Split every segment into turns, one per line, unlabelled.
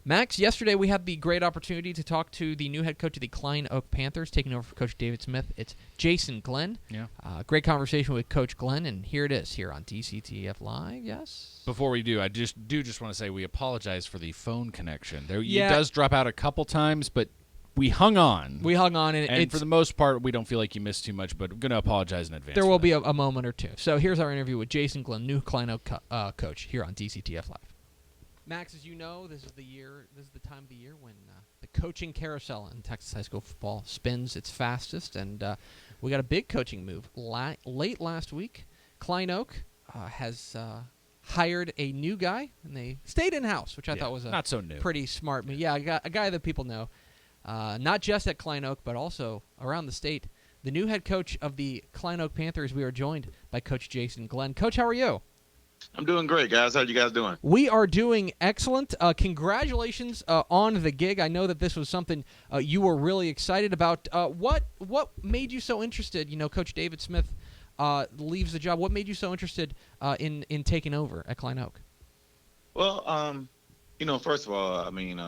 Max, yesterday we had the great opportunity to talk to the new head coach of the Klein Oak Panthers, taking over for Coach David Smith. It's Jason Glenn.
Yeah.
Great conversation with Coach Glenn, and here it is here on DCTF Live. Yes.
Before we do, I just want to say we apologize for the phone connection. It
Yeah.
does drop out a couple times, but we hung on.
And
for the most part, we don't feel like you missed too much, but I'm going to apologize in advance.
There will be a moment or two. So here's our interview with Jason Glenn, new Klein Oak coach here on DCTF Live. Max, as you know, this is the time of the year when the coaching carousel in Texas high school football spins its fastest, and we got a big coaching move. Late last week, Klein Oak has hired a new guy, and they stayed in-house, which I thought was
not so new.
Pretty smart move. Yeah, a guy that people know, not just at Klein Oak, but also around the state. The new head coach of the Klein Oak Panthers, we are joined by Coach Jason Glenn. Coach, how are you?
I'm doing great, guys. How are you guys doing?
We are doing excellent. Congratulations on the gig. I know that this was something you were really excited about. What made you so interested? You know, Coach David Smith leaves the job. What made you so interested in taking over at Klein Oak?
Well, first of all, I mean,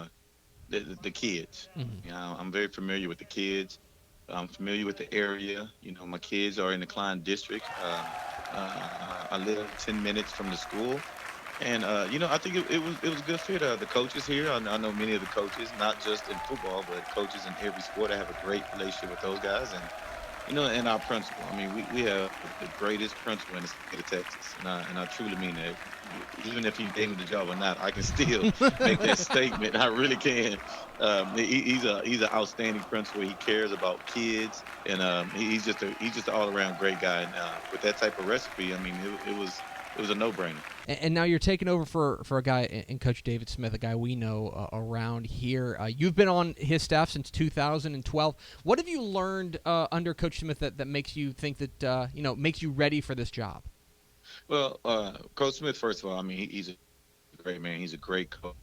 the kids.
Mm-hmm.
You know, I'm very familiar with the kids. I'm familiar with the area. You know, my kids are in the Klein district. I live 10 minutes from the school, and I think it was a good fit. The coaches here, I know many of the coaches, not just in football, but coaches in every sport. I have a great relationship with those guys, and our principal. I mean, we have the greatest principal in the state of Texas, and I truly mean that. Even if he gave me the job or not, I can still make that statement. I really can. He's an outstanding principal. He cares about kids, and he's just an all-around great guy. And with that type of recipe, I mean, it was a no-brainer.
And now you're taking over for a guy in Coach David Smith, a guy we know around here. You've been on his staff since 2012. What have you learned under Coach Smith that makes you think that makes you ready for this job?
Well, Coach Smith, first of all, I mean, he's a great man. He's a great coach.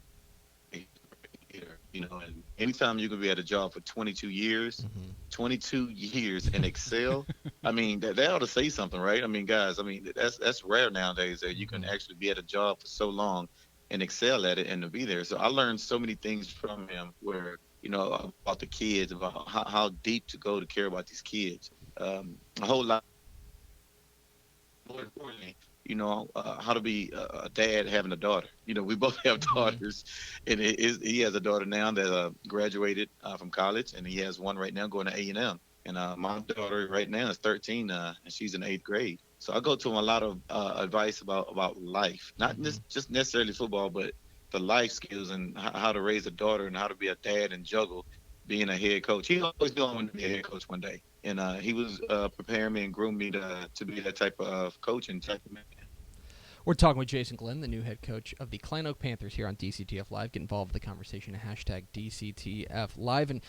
He's a great leader, and anytime you can be at a job for 22 years, 22 years and excel, I mean, that ought to say something, right? I mean, guys, that's rare nowadays that you can actually be at a job for so long and excel at it and to be there. So I learned so many things from him where, about the kids, about how deep to go to care about these kids. A whole lot. More importantly, how to be a dad having a daughter. We both have daughters, and he has a daughter now that graduated from college, and he has one right now going to A&M. And my daughter right now is 13, and she's in 8th grade. So I go to him a lot of advice about life, not just necessarily football, but the life skills and how to raise a daughter and how to be a dad and juggle being a head coach. He always knew I wanted to be a head coach one day. And he was preparing me and grooming me to be that type of coach and type of man.
We're talking with Jason Glenn, the new head coach of the Klein Oak Panthers here on DCTF Live. Get involved with the conversation at #DCTF Live. And,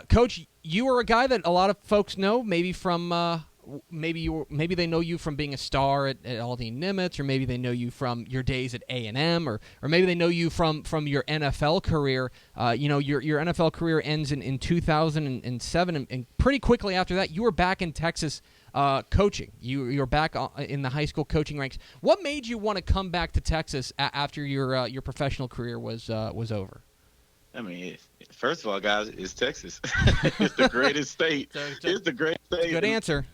Coach, you are a guy that a lot of folks know, maybe from maybe they know you from being a star at Aldine Nimitz, or maybe they know you from your days at A&M, or maybe they know you from your NFL career. Your NFL career ends in 2007, and pretty quickly after that, you were back in Texas coaching. You're back in the high school coaching ranks. What made you want to come back to Texas after your professional career was over?
I mean, first of all, guys, it's Texas. It's the greatest state. It's the greatest state.
Good answer.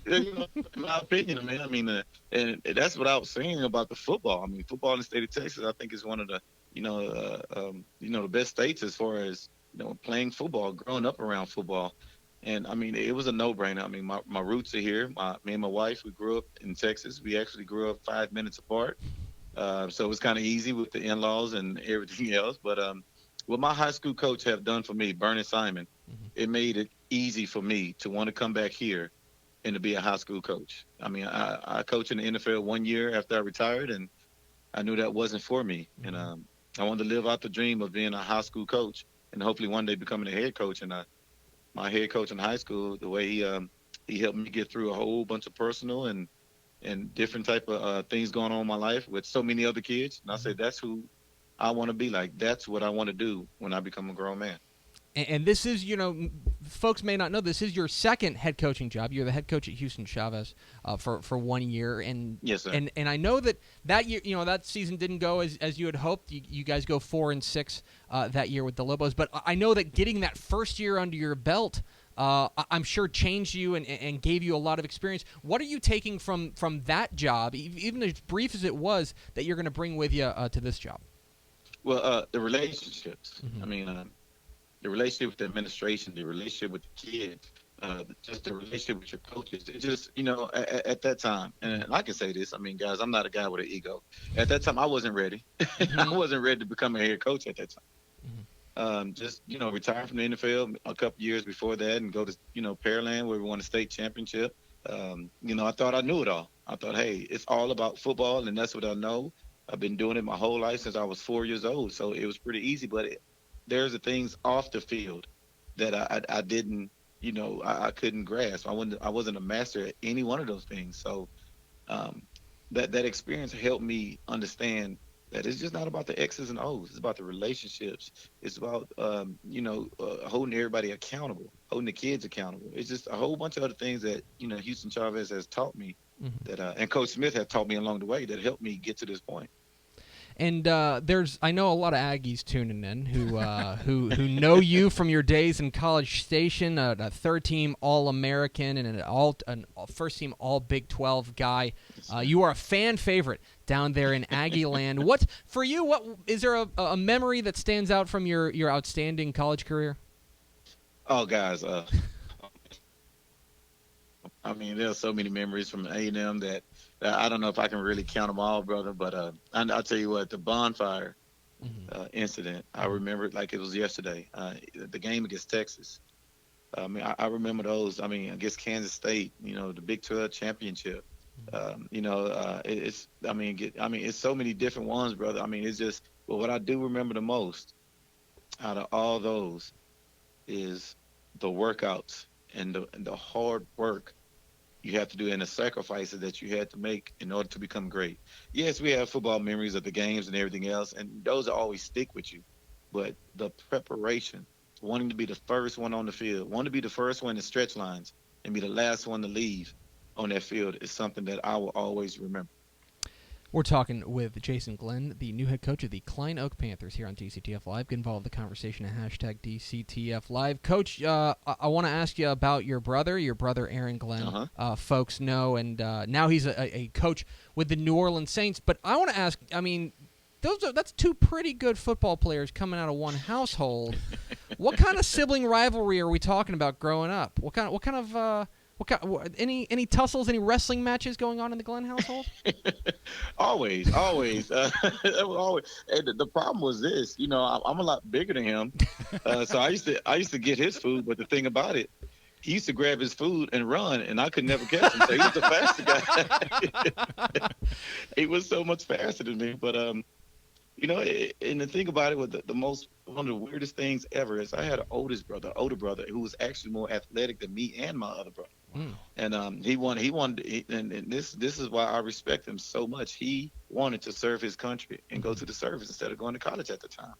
In my opinion, man. I mean, and that's what I was saying about the football. I mean, football in the state of Texas, I think, is one of the, the best states as far as playing football, growing up around football. And I mean, it was a no-brainer. I mean, my roots are here. Me and my wife, we grew up in Texas. We actually grew up 5 minutes apart, so it was kind of easy with the in-laws and everything else. But what my high school coach have done for me, Bernie Simon, it made it easy for me to want to come back here and to be a high school coach. I mean, I coached in the NFL 1 year after I retired, and I knew that wasn't for me. And I wanted to live out the dream of being a high school coach and hopefully one day becoming a head coach. And my head coach in high school, the way he helped me get through a whole bunch of personal and different type of things going on in my life with so many other kids. And I said, that's who I want to be like. That's what I want to do when I become a grown man.
And this is, folks may not know, this is your second head coaching job. You're the head coach at Houston Chavez for 1 year. And
yes, sir.
And I know that year, that season didn't go as you had hoped. You guys go 4-6 that year with the Lobos. But I know that getting that first year under your belt, I'm sure changed you and gave you a lot of experience. What are you taking from that job, even as brief as it was, that you're going to bring with you to this job?
Well, the relationships.
Mm-hmm.
I mean, the relationship with the administration, the relationship with the kids, just the relationship with your coaches. It just, at that time, and I can say this, I mean, guys, I'm not a guy with an ego. At that time, I wasn't ready.
Mm-hmm.
I wasn't ready to become a head coach at that time.
Mm-hmm.
Just, retire from the NFL a couple years before that and go to, Pearland where we won a state championship. I thought I knew it all. I thought, hey, it's all about football, and that's what I know. I've been doing it my whole life since I was 4 years old, so it was pretty easy. But there's the things off the field that I didn't, I couldn't grasp. I wasn't a master at any one of those things. So that experience helped me understand that it's just not about the X's and O's. It's about the relationships. It's about, holding everybody accountable, holding the kids accountable. It's just a whole bunch of other things that, Houston Chavez has taught me that, and Coach Smith has taught me along the way that helped me get to this point.
And I know a lot of Aggies tuning in who know you from your days in College Station, a third-team All-American and a first-team All-Big 12 guy. You are a fan favorite down there in Aggieland. What for you? What is there a memory that stands out from your outstanding college career?
Oh, guys, I mean, there's so many memories from A&M that I don't know if I can really count them all, brother. But I'll tell you what, the bonfire incident, I remember it like it was yesterday. The game against Texas. I mean, I remember those. I mean, against Kansas State, the Big 12 championship. It's so many different ones, brother. I mean, it's just. But what I do remember the most out of all those is the workouts and the hard work you have to do and the sacrifices that you had to make in order to become great. Yes, we have football memories of the games and everything else, and those will always stick with you. But the preparation, wanting to be the first one on the field, wanting to be the first one to stretch lines and be the last one to leave on that field is something that I will always remember.
We're talking with Jason Glenn, the new head coach of the Klein Oak Panthers here on DCTF Live. Get involved in the conversation at #DCTF Live. Coach, I want to ask you about your brother Aaron Glenn. Folks know, and now he's a coach with the New Orleans Saints. But I want to ask, I mean, that's two pretty good football players coming out of one household. What kind of sibling rivalry are we talking about growing up? What kind of any tussles, any wrestling matches going on in the Glenn household?
Always. Always. And the problem was this, I'm a lot bigger than him. So I used to get his food, but the thing about it, he used to grab his food and run, and I could never catch him. So he was the faster guy. He was so much faster than me. But, and the thing about it was one of the weirdest things ever is I had an older brother, who was actually more athletic than me and my other brother. And he wanted, and this is why I respect him so much. He wanted to serve his country and go to the service instead of going to college at the time.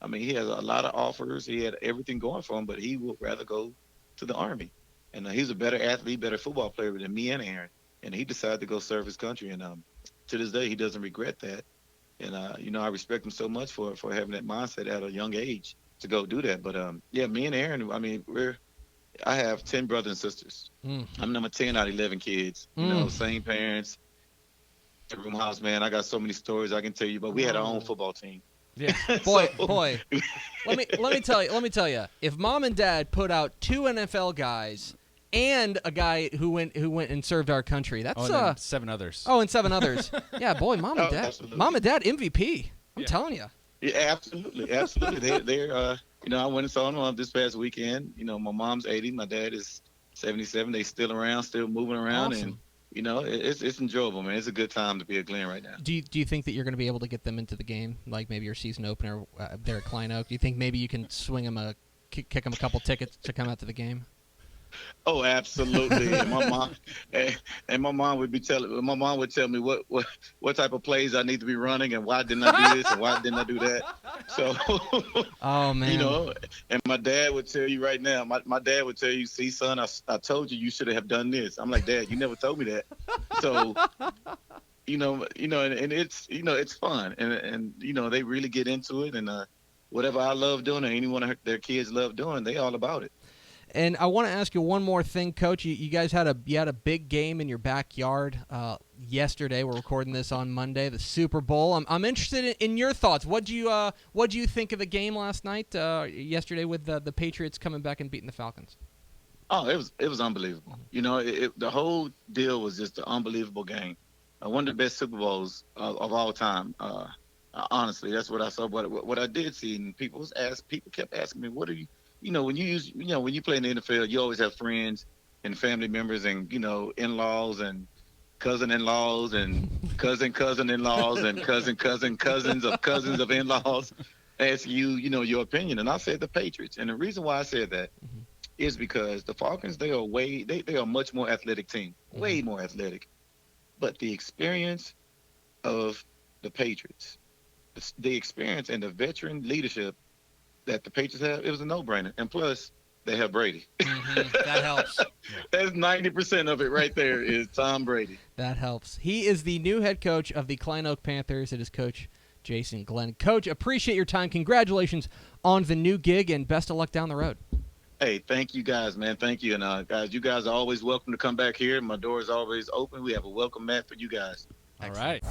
I mean, he has a lot of offers. He had everything going for him, but he would rather go to the Army. And he's a better athlete, better football player than me and Aaron. And he decided to go serve his country. And to this day, he doesn't regret that. And, I respect him so much for having that mindset at a young age to go do that. But, me and Aaron, I mean, I have 10 brothers and sisters. I'm number 10 out of 11 kids. Same parents. Room house, man. I got so many stories I can tell you, but we had our own football team.
Yeah, boy. Let me tell you. If mom and dad put out 2 NFL guys and a guy who went and served our country, that's
7 others.
Oh, and 7 others. Yeah, boy, mom and dad MVP. I'm telling you.
Yeah, absolutely. They're I went and saw them this past weekend. My mom's 80, my dad is 77. They still around, still moving around,
awesome.
And it's enjoyable, man. It's a good time to be a Glenn right now.
Do you think that you're going to be able to get them into the game, like maybe your season opener there at Klein Oak? Do you think maybe you can swing them kick them a couple tickets to come out to the game?
Oh, absolutely. And my mom, and my mom would my mom would tell me what type of plays I need to be running and why didn't I do this and why didn't I do that. So,
Oh man.
you know, and my dad would tell you right now. My dad would tell you, "See, son, I told you should have done this." I'm like, "Dad, you never told me that." So, and it's it's fun, and they really get into it, and whatever I love doing, or anyone of their kids love doing, they all about it.
And I want to ask you one more thing, Coach. You guys had a big game in your backyard yesterday. We're recording this on Monday, the Super Bowl. I'm interested in your thoughts. What do you think of the game last night, yesterday, with the Patriots coming back and beating the Falcons?
Oh, it was unbelievable. The whole deal was just an unbelievable game. One of the best Super Bowls of all time. Honestly, that's what I saw. What I did see, and people kept asking me, "What are you?" When you play in the NFL, you always have friends and family members and, in-laws and cousin-in-laws and cousin-cousin-in-laws and cousins of in-laws ask you, your opinion. And I said the Patriots. And the reason why I said that is because the Falcons, they are a much more athletic team, way more athletic. But the experience of the Patriots, the experience and the veteran leadership that the Patriots have, it was a no-brainer. And plus, they have Brady.
That helps.
That's 90% of it right there is Tom Brady.
That helps. He is the new head coach of the Klein Oak Panthers. It is Coach Jason Glenn. Coach, appreciate your time. Congratulations on the new gig, and best of luck down the road.
Hey, thank you guys, man. Thank you. And guys, you guys are always welcome to come back here. My door is always open. We have a welcome mat for you guys.
All right.